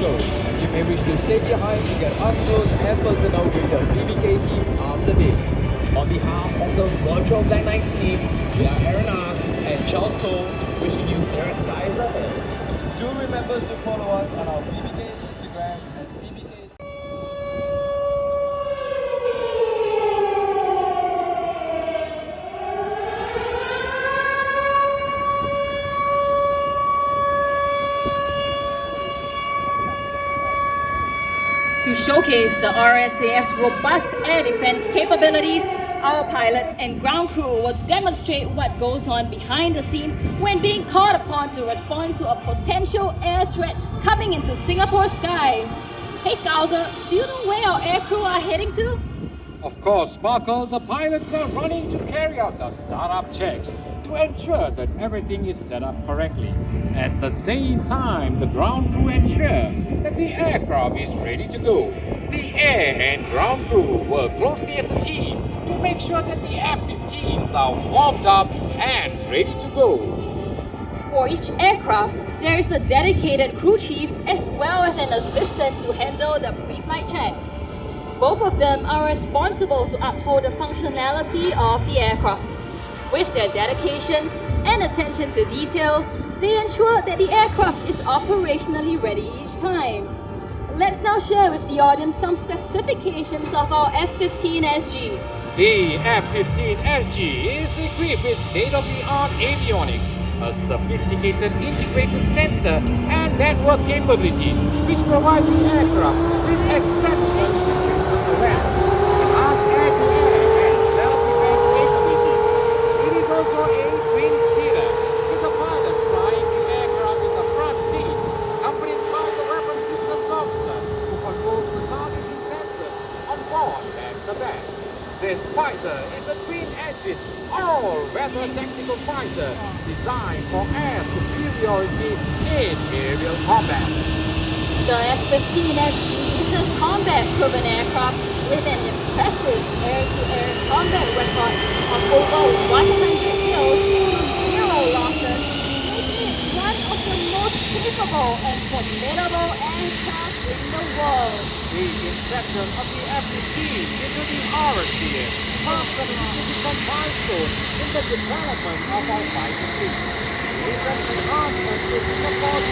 So, you may wish to stay behind to get up close and personal with the PBK team after this. On behalf of the virtual Black Knights team, we are Aaron Ark and Charles Cole, wishing you clear skies ahead. Do remember to follow us on our PBK Instagram and PBK. To showcase the RSAF's robust air defense capabilities, our pilots and ground crew will demonstrate what goes on behind the scenes when being called upon to respond to a potential air threat coming into Singapore skies. Hey Scouser, do you know where our air crew are heading to? Of course, Sparkle, the pilots are running to carry out the startup checks to ensure that everything is set up correctly. At the same time, the ground crew ensure that the aircraft is ready to go. The air and ground crew work closely as a team to make sure that the F-15s are warmed up and ready to go. For each aircraft, there is a dedicated crew chief as well as an assistant to handle the pre-flight checks. Both of them are responsible to uphold the functionality of the aircraft. With their dedication and attention to detail, they ensure that the aircraft is operationally ready each time. Let's now share with the audience some specifications of our F-15SG. The F-15SG is equipped with state-of-the-art avionics, a sophisticated integrated sensor and network capabilities which provide the aircraft with exceptional situational awareness, enhanced air-to-air and self-defense capabilities. It is also a twin seater with the pilot flying the aircraft in the front seat, accompanied by the weapon systems officer who controls the targeting sensor on board at the back. This fighter is a twin-engine, all-weather tactical fighter designed for air superiority in aerial combat. The F-15SG is a combat-proven aircraft with an impressive air-to-air combat record of over 100 kills with 0 losses, making it one of the most capable and formidable aircraft in the world. The inception of the F-15 into the RSAF marks a significant milestone in the development of our fighter fleet. It is an enhancement to Singapore's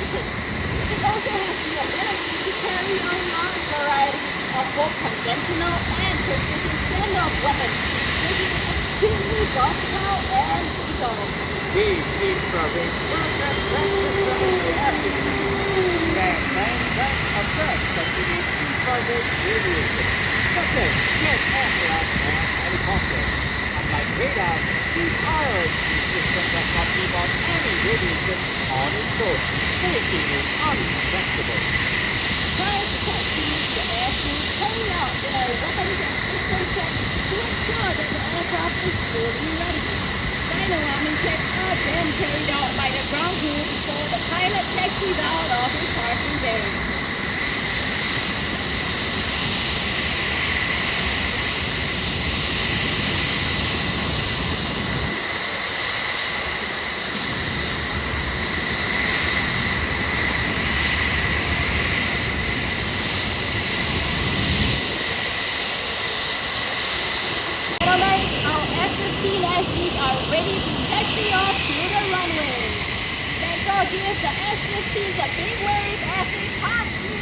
It also has the ability to carry a large variety of both conventional and precision standoff weapons, making it extremely versatile and lethal. The infrared burst system in the F-15 can manifest effects that emit infrared radiation, such as jet aircraft and helicopters. Unlike radar, the RSG system does not give off any radiation on its own, making it undetectable. Prior to taxi, the air crew carry out their weapons and system checks to ensure that the aircraft is fully ready. Final arming checks are then carried out by the ground crew before the pilot taxis out of his parking bay. Our F-15SGs are ready to taxi off to the runway. Let's all give the F-15s a big wave as we pass you.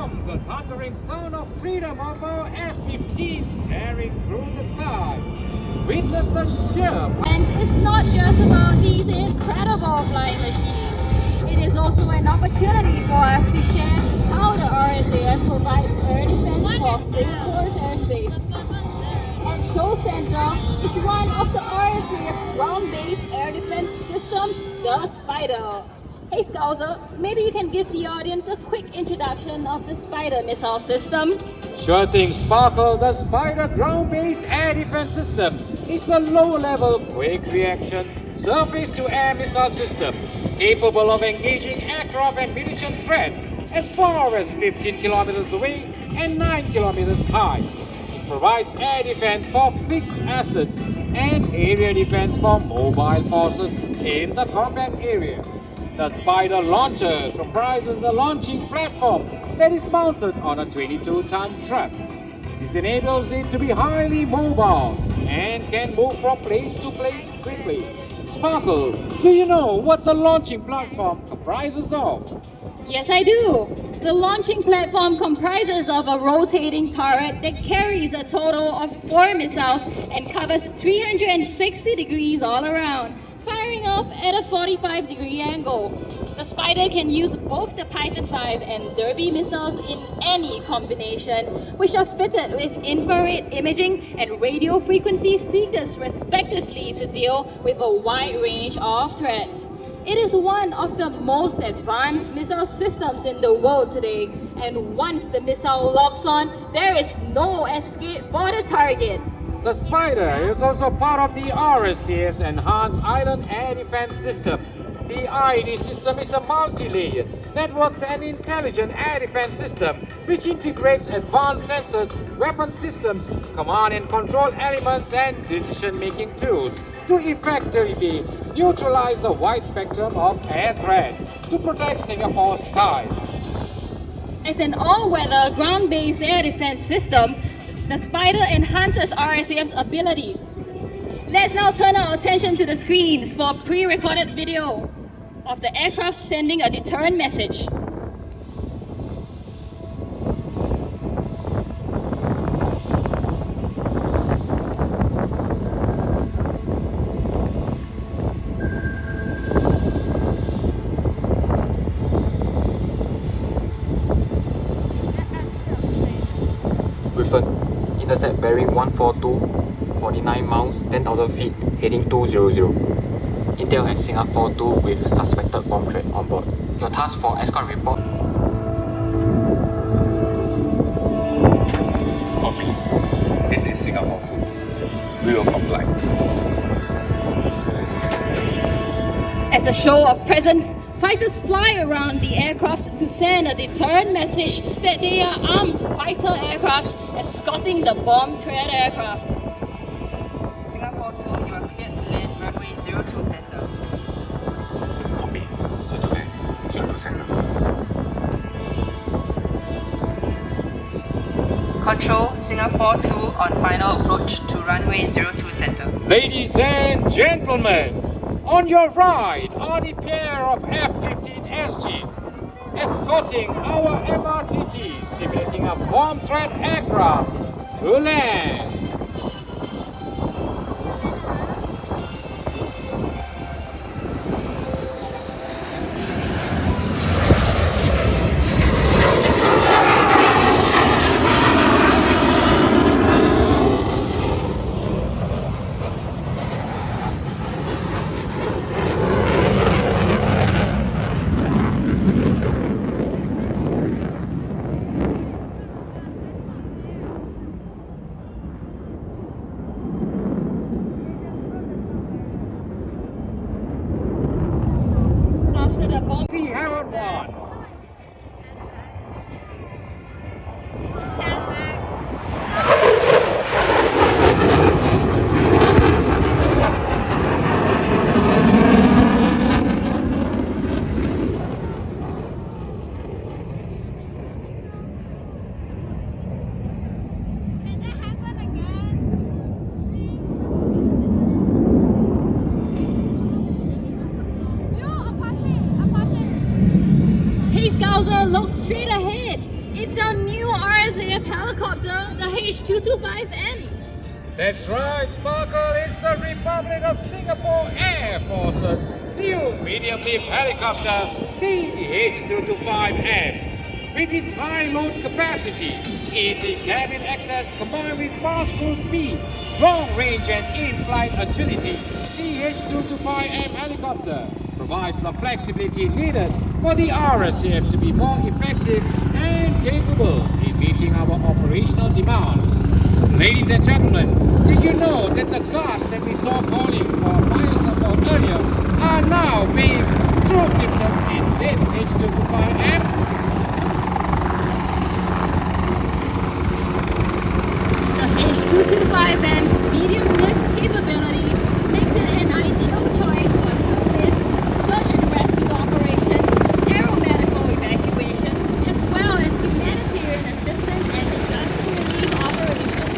welcome the thundering sound of freedom of our F-15 staring through the sky. Witness the sheer... And it's not just about these incredible flying machines. It is also an opportunity for us to share how the RSAF provides air defense for Singapore's airspace. And Show Center is one of the RSAF's ground-based air defense system, the Spider. Hey Scouser, maybe you can give the audience a quick introduction of the Spider missile system. Sure thing, Sparkle. The Spider ground-based air defense system is a low-level, quick reaction, surface-to-air missile system capable of engaging aircraft and munition threats as far as 15 kilometers away and 9 kilometers high. It provides air defense for fixed assets and area defense for mobile forces in the combat area. The Spider launcher comprises a launching platform that is mounted on a 22-ton truck. This enables it to be highly mobile and can move from place to place quickly. Sparkle, do you know what the launching platform comprises of? Yes, I do. The launching platform comprises of a rotating turret that carries a total of 4 missiles and covers 360 degrees all around, firing off at a 45-degree angle. The Spider can use both the Python 5 and Derby missiles in any combination, which are fitted with infrared imaging and radio frequency seekers respectively to deal with a wide range of threats. It is one of the most advanced missile systems in the world today, and once the missile locks on, there is no escape for the target. The Spider is also part of the RSAF's Enhanced Island Air Defense System. The IED system is a multi-layered, networked and intelligent air defense system which integrates advanced sensors, weapon systems, command and control elements and decision-making tools to effectively neutralize a wide spectrum of air threats to protect Singapore's skies. As an all-weather ground-based air defense system, the Spider enhances RSAF's ability. Let's now turn our attention to the screens for pre-recorded video of the aircraft sending a deterrent message. Griffin, intercept bearing 142, 49 miles, 10,000 feet, heading 200. Intel at Singapore 2 with suspected bomb threat on board. Your task for escort report. Copy. This is Singapore 2. We will comply. As a show of presence, fighters fly around the aircraft to send a deterrent message that they are armed fighter aircraft escorting the bomb threat aircraft. Singapore 2, you are cleared to land runway 02 center. Copy. 02 center. Control, Singapore 2 on final approach to runway 02 center. Ladies and gentlemen, on your right are the pair of F-15 SGs escorting our MRTG simulating a bomb threat aircraft to land. After the bomb, We haven't won. Can that happen again? Please? You, Apache! Apache! hey Scouser, look straight ahead. It's our new RSAF helicopter, the H225M. That's right, Sparkle is the Republic of Singapore Air Force's new medium-lift helicopter, the H225M. With its high load capacity, easy cabin access combined with fast cruise speed, long range and in-flight agility, the H225M helicopter provides the flexibility needed for the RSAF to be more effective and capable in meeting our operational demands. Ladies and gentlemen, did you know that the guards that we saw calling for fire support earlier are now being troop lifted in this H225M? The H225M's medium lift capability makes it an ideal choice for safe search and rescue operations, aeromedical evacuation, as well as humanitarian assistance and disaster relief operations.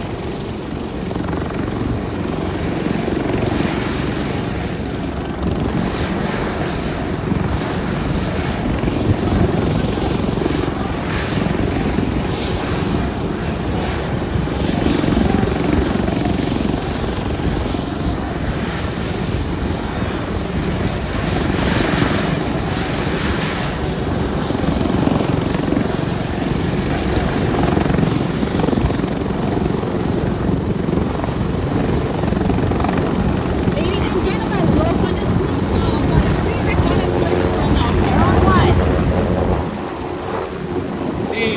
Ladies and gentlemen, look on the screen now for the pre-recorded clip from our Heron 1.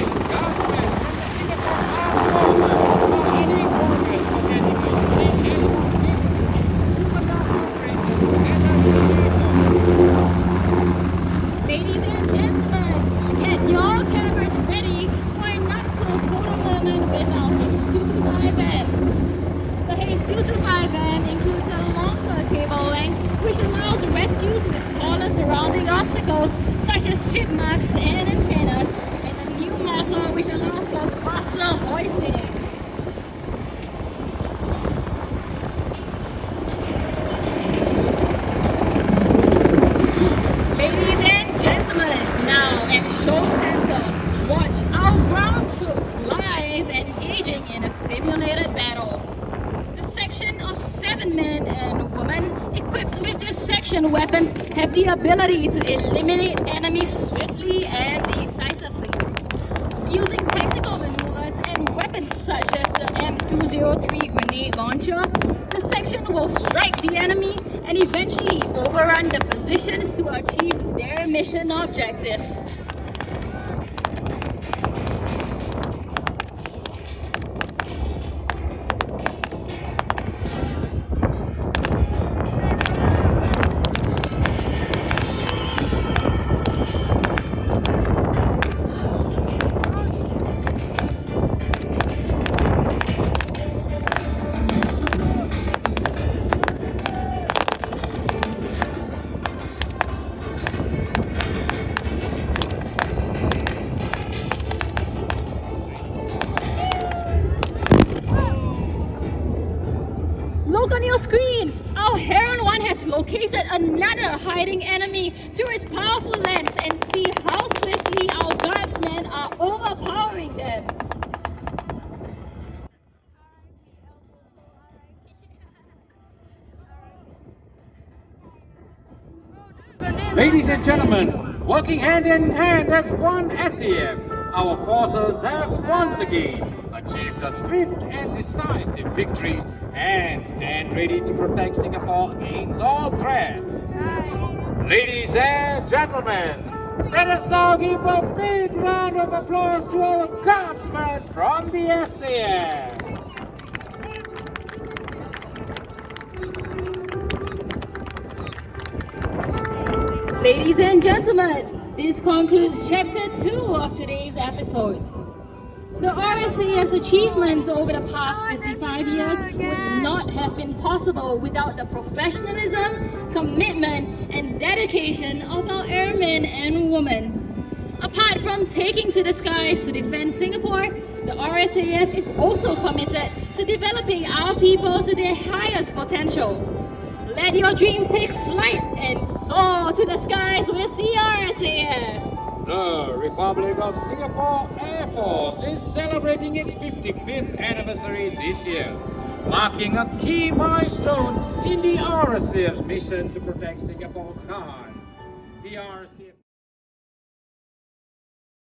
The guardsmen from the Singapore Armed Forces are leading warriors for dedicated Ladies and gentlemen, get your cameras ready for a up-close photo moment with our H225M. The H225M includes a longer cable length which allows rescues with taller surrounding obstacles such as ship masts and antennas, and a new motor which allows for faster hoisting. Ladies and gentlemen, now at Show Center, watch our ground troops live engaging in a simulated battle. The section of 7 men and women equipped with this section weapons have the ability to eliminate enemies swiftly and decisively. Using tactical maneuvers and weapons such as the M203 grenade launcher, the section will strike the enemy and eventually overrun the positions to achieve their mission objectives. Look on your screens! Our Heron 1 has located another hiding enemy through its powerful lens and see how swiftly our guardsmen are overpowering them. Ladies and gentlemen, working hand in hand as one SAF, our forces have once again achieved a swift and decisive victory and stand ready to protect Singapore against all threats. Ladies and gentlemen, let us now give a big round of applause to our guardsmen from the SAF. Ladies and gentlemen, this concludes chapter 2 of today's episode. The RSAF's achievements over the past 55 years would not have been possible without the professionalism, commitment, and dedication of our airmen and women. Apart from taking to the skies to defend Singapore, the RSAF is also committed to developing our people to their highest potential. Let your dreams take flight and soar to the skies with the RSAF. The Republic of Singapore Air Force is celebrating its 55th anniversary this year, marking a key milestone in the RSAF's mission to protect Singapore's skies. The RSAF